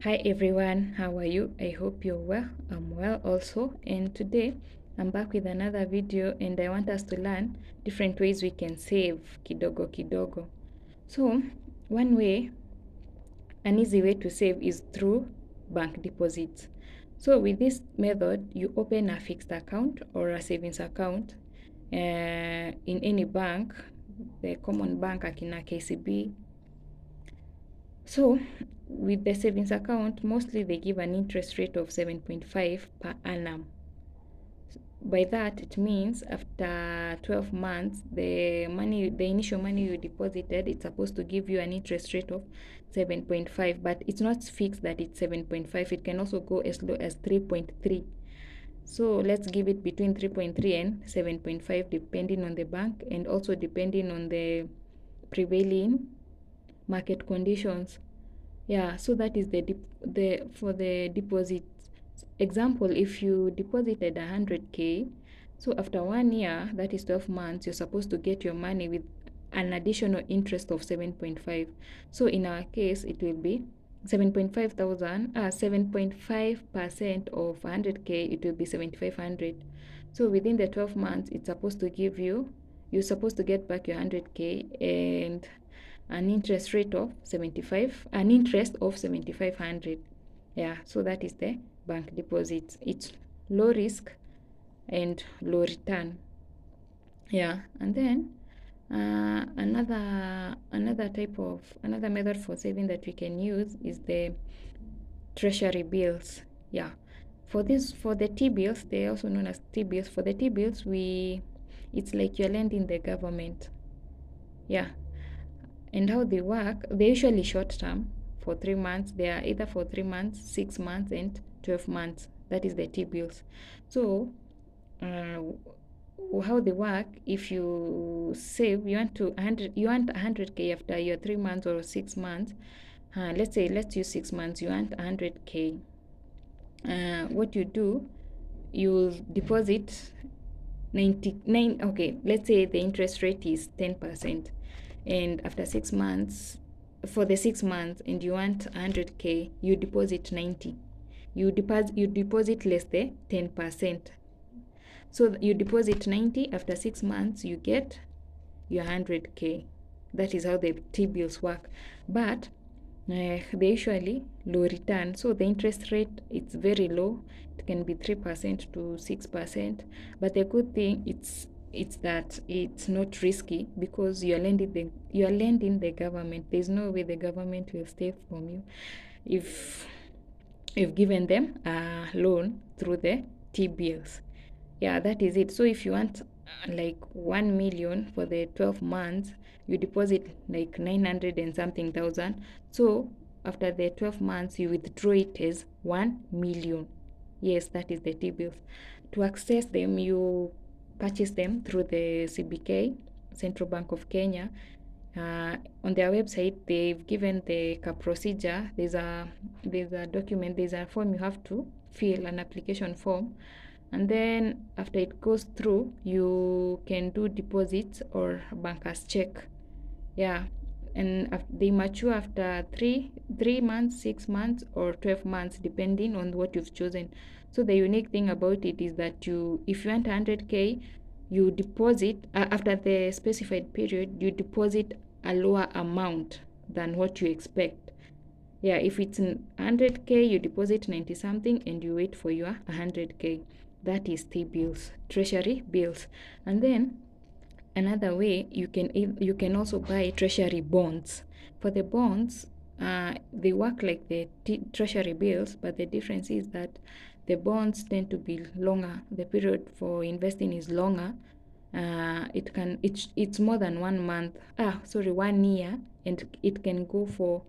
Hi everyone, how are you? I hope you're well. I'm well also, and today I'm back with another video and I want us to learn different ways we can save kidogo kidogo. So, one way, an easy way to save is through bank deposits. So, with this method, you open a fixed account or a savings account in any bank, the common bank akina KCB. So, with the savings account, mostly they give an interest rate of 7.5 per annum. By that, it means after 12 months, the initial money you deposited, it's supposed to give you an interest rate of 7.5, but it's not fixed that it's 7.5. It can also go as low as 3.3. So let's give it between 3.3 and 7.5, depending on the bank and also depending on the prevailing market conditions. Yeah, so that is for the deposit. Example, if you deposited 100K, so after 1 year, that is 12 months, you're supposed to get your money with an additional interest of 7.5. So in our case, it will be 7.5% of 100K, it will be 7,500. So within the 12 months, it's supposed to give you're supposed to get back your 100K and an interest of 7,500. Yeah, so that is the bank deposits. It's low risk and low return. Yeah, and then another method for saving that we can use is the treasury bills. Yeah, for the T bills, they're also known as T bills. For the T bills, it's like you're lending the government. Yeah, and how they work, they're usually short term for 3 months. They are either for 3 months, 6 months, and 12 months. That is the T bills. So, how they work, if you save, you want 100K after your 3 months or 6 months. Let's use 6 months, you want 100K. What you do, you'll deposit 99. Okay, let's say the interest rate is 10%, and after 6 months, for the 6 months, and you want 100K, you deposit 90. You deposit less than 10%. So you deposit 90, after 6 months, you get your 100K. That is how the T bills work. But they usually low return. So the interest rate, it's very low. It can be 3% to 6%. But the good thing, it's that it's not risky because you're lending the government. There's no way the government will steal from you if you've given them a loan through the T bills. Yeah, that is it. So if you want like 1 million for the 12 months, you deposit like 900 and something thousand. So after the 12 months, you withdraw it as 1 million. Yes, that is the T bills. To access them, you purchase them through the CBK, Central Bank of Kenya. On their website, they've given the procedure. There's a document, there's a form you have to fill, an application form, and then after it goes through, you can do deposits or banker's check. Yeah, and they mature after three months, 6 months, or 12 months, depending on what you've chosen. So the unique thing about it is that if you want 100K, you deposit after the specified period, you deposit a lower amount than what you expect. Yeah, if it's 100K, you deposit 90 something and you wait for your 100K. That is T bills, treasury bills. And then another way, you can also buy treasury bonds. For the bonds, they work like the treasury bills, but the difference is that the bonds tend to be longer. The period for investing is longer. It's more than 1 month. 1 year, and it can go for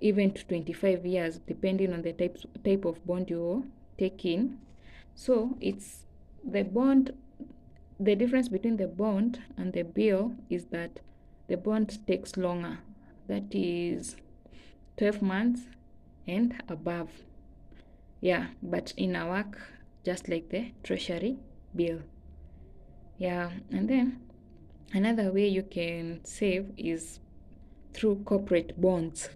even to 25 years, depending on the type of bond you're taking. So it's the bond. The difference between the bond and the bill is that the bond takes longer. That is 12 months and above. Yeah, but in our work, just like the treasury bill. Yeah, and then another way you can save is through corporate bonds.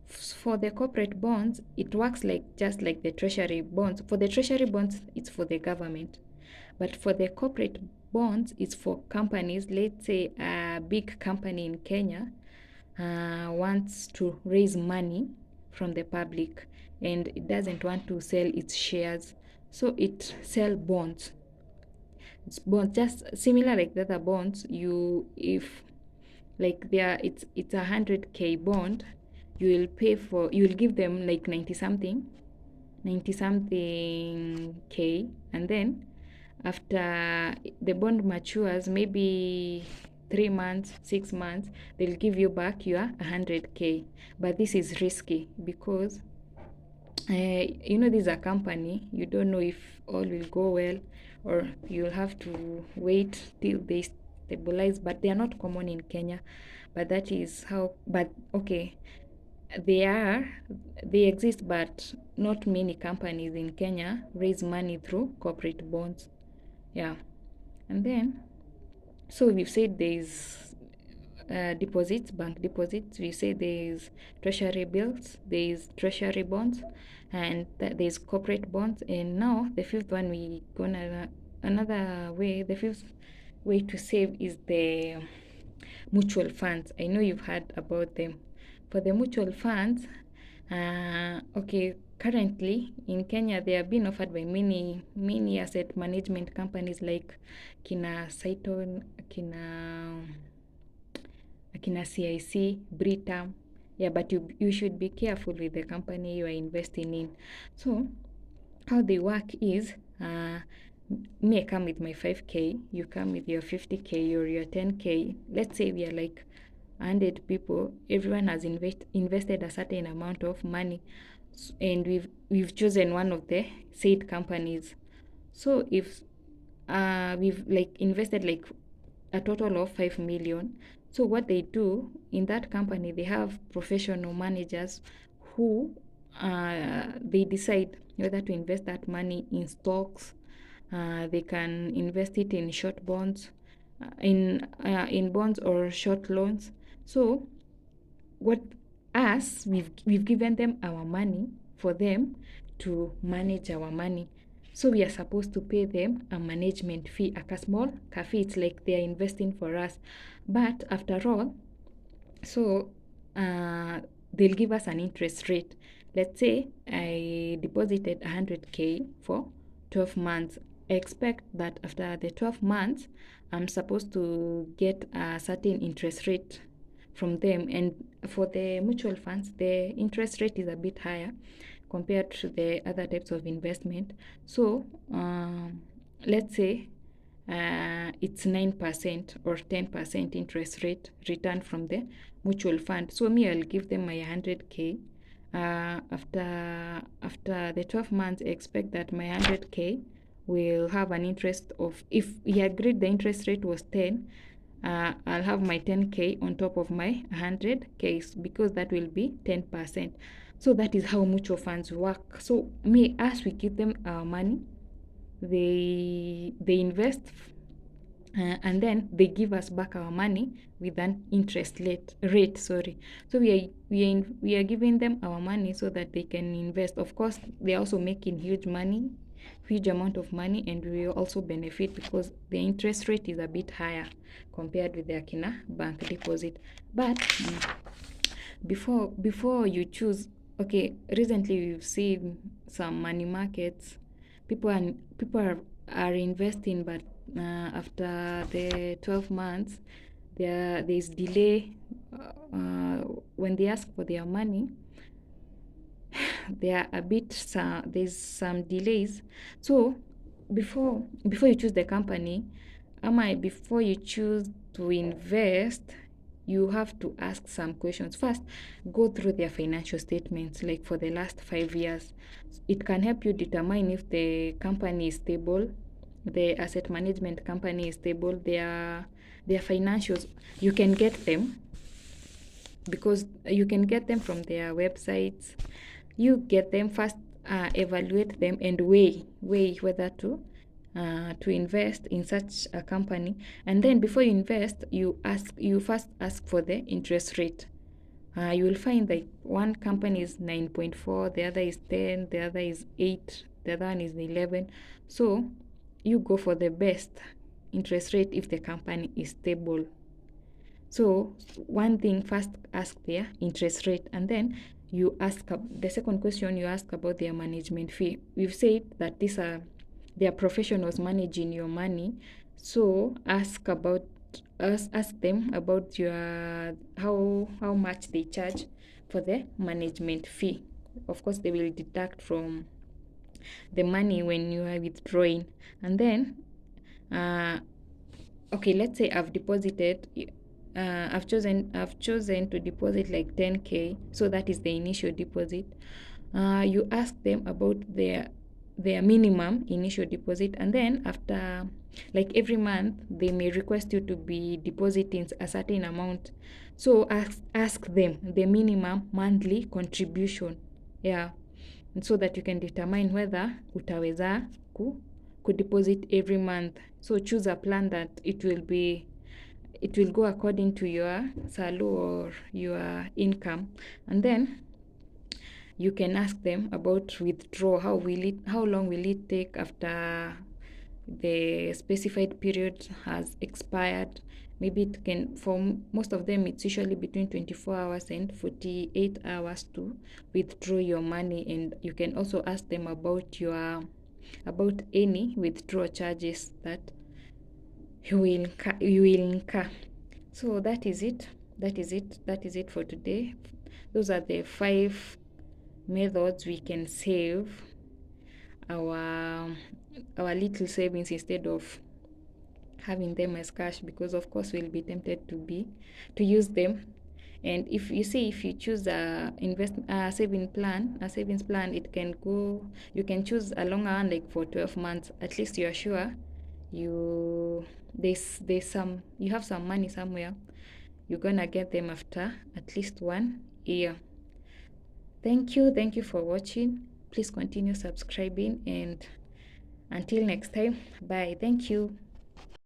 For the corporate bonds, it works like just like the treasury bonds. For the treasury bonds, it's for the government, but for the corporate bonds, it's for companies. Let's say a big company in Kenya wants to raise money from the public, and it doesn't want to sell its shares, so it sell bonds. It's bonds just similar like the other bonds. You if like there it's 100K bond, you will give them like 90 something K, and then after the bond matures, maybe 3 months, 6 months, they'll give you back your 100K. But this is risky because this is a company. You don't know if all will go well, or you'll have to wait till they stabilize. But they are not common in Kenya. But that is how. But okay, they exist, but not many companies in Kenya raise money through corporate bonds. Yeah, and then so we've said there's deposits, bank deposits. We say there's treasury bills, there's treasury bonds, and there's corporate bonds. And now the fifth one, we go another way. The fifth way to save is the mutual funds. I know you've heard about them. For the mutual funds, okay, currently in Kenya they are being offered by many asset management companies like kina Saiton, kina CIC, Britam. Yeah, but you should be careful with the company you are investing in. So how they work is me come with my 5K, you come with your 50K or your 10K. Let's say we are like 100 people, everyone has invested a certain amount of money, and we've chosen one of the said companies. So if we've like invested like a total of 5 million, so what they do in that company, they have professional managers who they decide whether to invest that money in stocks. They can invest it in short bonds, in bonds or short loans. So what we've given them our money for them to manage our money. So we are supposed to pay them a management fee, a small fee. It's like they are investing for us. But after all, so they'll give us an interest rate. Let's say I deposited 100K for 12 months. I expect that after the 12 months, I'm supposed to get a certain interest rate from them. And for the mutual funds, the interest rate is a bit higher compared to the other types of investment. So let's say it's 9% or 10% interest rate return from the mutual fund. So me, I'll give them my 100K. After the 12 months, I expect that my 100K will have an interest of, if we agreed the interest rate was 10, I'll have my 10K on top of my 100K, because that will be 10%. So that is how mutual funds work. So as we give them our money, they invest, and then they give us back our money with an interest rate. Sorry. So we are giving them our money so that they can invest. Of course, they are also making huge amount of money, and we will also benefit because the interest rate is a bit higher compared with the bank deposit. But before you choose, okay, recently we've seen some money markets. People are investing, but after the 12 months, there's delay when they ask for their money. There are there's some delays. So before you choose the company, before you choose to invest, you have to ask some questions. First, go through their financial statements, like for the last 5 years. It can help you determine if the company is stable, the asset management company is stable, their financials. You can get them because you can get them from their websites. You get them first, evaluate them and weigh whether to to invest in such a company. And then before you invest, you first ask for the interest rate. You will find that one company is 9.4, the other is 10, the other is 8, the other one is 11. So you go for the best interest rate if the company is stable. So one thing, first ask their interest rate, and then you ask the second question, you ask about their management fee. We've said that these are they are professionals managing your money, so ask them about your how much they charge for the management fee. Of course, they will deduct from the money when you are withdrawing. And then uh, okay, let's say I've chosen to deposit like 10k, so that is the initial deposit. You ask them about their minimum initial deposit, and then after, like, every month they may request you to be depositing a certain amount. So ask them the minimum monthly contribution. Yeah. And so that you can determine whether utaweza deposit every month. So choose a plan that it will go according to your salary or your income. And then you can ask them about withdraw. How long will it take after the specified period has expired? Maybe it can, for most of them, it's usually between 24 hours and 48 hours to withdraw your money. And you can also ask them about any withdrawal charges that you will incur. So that is it. That is it for today. Those are the 5 methods we can save our little savings instead of having them as cash, because of course we'll be tempted to use them. And if you choose a savings plan, it can go, you can choose a longer one, like for 12 months. At least you are sure you have some money somewhere. You're gonna get them after at least 1 year. Thank you for watching. Please continue subscribing, and until next time, bye. Thank you.